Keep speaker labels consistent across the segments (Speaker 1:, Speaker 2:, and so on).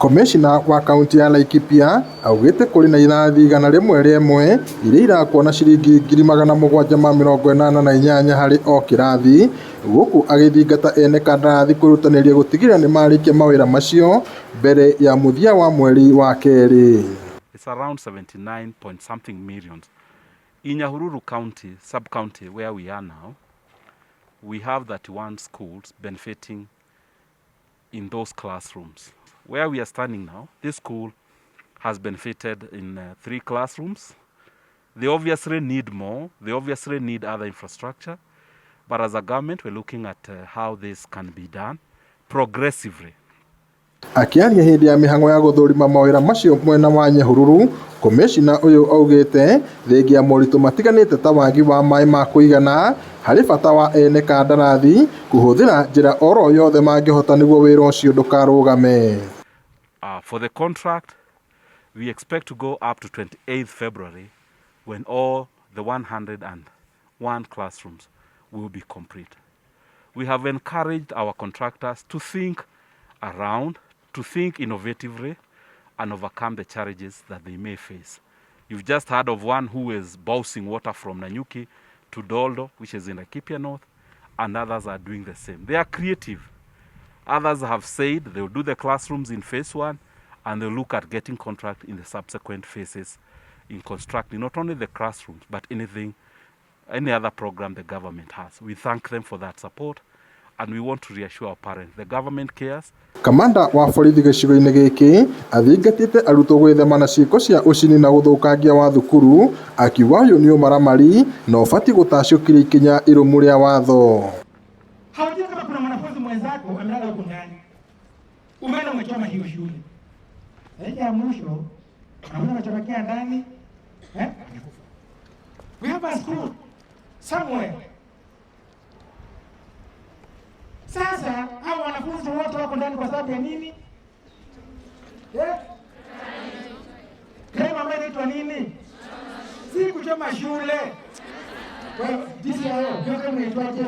Speaker 1: Commissioner wa kaunti ya Laikipia augite kuri na irathi 100 iria irakwo na ciringi 788 hari o kirathi, guku agithingata ene kandarathi kurutaniria gutigirira ni marikia mawira macio mbere ya muthia wa mweri wa keri.
Speaker 2: It's around 79 point something millions. In Nyahururu County, sub-county where we are now, we have 31 schools benefiting in those classrooms. Where we are standing now, this school has benefited in 3 classrooms. They obviously need more. They obviously need other infrastructure. But as a government, we're looking at how this can be done progressively.
Speaker 1: Akiaria hindi ya mihango ya guthurima mawira macio mwena wa Nyahururu, Commissioner uyu augite thengia moritu matiganite ta wagi wa mai ma kuigana hari bata wa ene kandarathi kuhuthira njira oro yothe mangihota niguo wira ucio ndukarugame.
Speaker 2: For the contract, we expect to go up to 28th February when all the 101 classrooms will be complete. We have encouraged our contractors to think around, to think innovatively and overcome the challenges that they may face. You've just heard of one who is bouncing water from Nanyuki to Doldo, which is in Laikipia North, and others are doing the same. They are creative. Others have said they will do the classrooms in phase 1 and they'll look at getting contract in the subsequent phases in constructing not only the classrooms but any other program the government has. We thank them for that support and we want to reassure our parents the government cares.
Speaker 1: Kamanda wa borithi gicigo-ini giki athingatite arutwo gwithema na ciiko cia ucini na guthukangia wa thukuru, akiuga uyu ni umaramari na ubati gutacukiria ikinya irumu ria watho.
Speaker 3: Hawajui kama kuna mwanafunzi mwenzako amelala huko ndani, umeenda umechoma hiyo shule, ya mwisho ambaye anachomekea ndani we have a school somewhere. Sasa hao wanafunzi wote wako ndani kwa sababu ya nini? Crime ambayo inaitwa nini? Si kuchoma shule. Well, DCIO, ndio kama inaitwaje?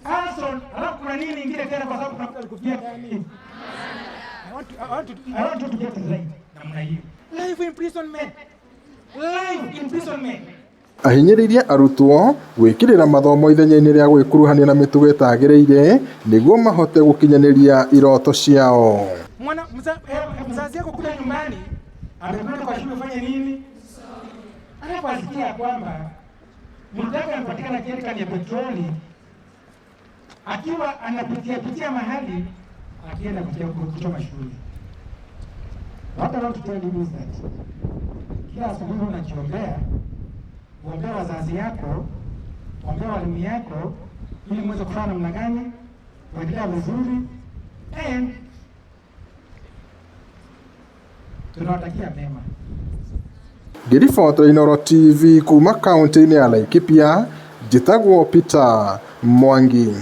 Speaker 3: Arson, alafu kuna nini ingine tena kwa sababu kuna kufia ndani? I want to get it right. Namna hiyo. Life imprisonment. Life imprisonment.
Speaker 1: Ahinyiririe arutwo gwikirira mathomo ithenya-ini ria gwikuruhania na mitugo itagiriire niguo mahote gukinyaniria iroto ciao.
Speaker 3: Mzazi yako kule nyumbani amekwenda kwa shule fanya nini? Anaposikia kwamba mtaka anapatikana jerikani ya petroli akiwa anapitia mahali akienda kuchoma shule. What I want to tell you is that kila asubuhi unajiombea, uombea wazazi yako, uombea walimu yako, ili mweze kufanya namna gani, kuendelea vizuri, and tunawatakia mema.
Speaker 1: Ngirifoto Inooro TV kuma kaunti-ini ya Laikipia, njitagwo Peter Mwangi.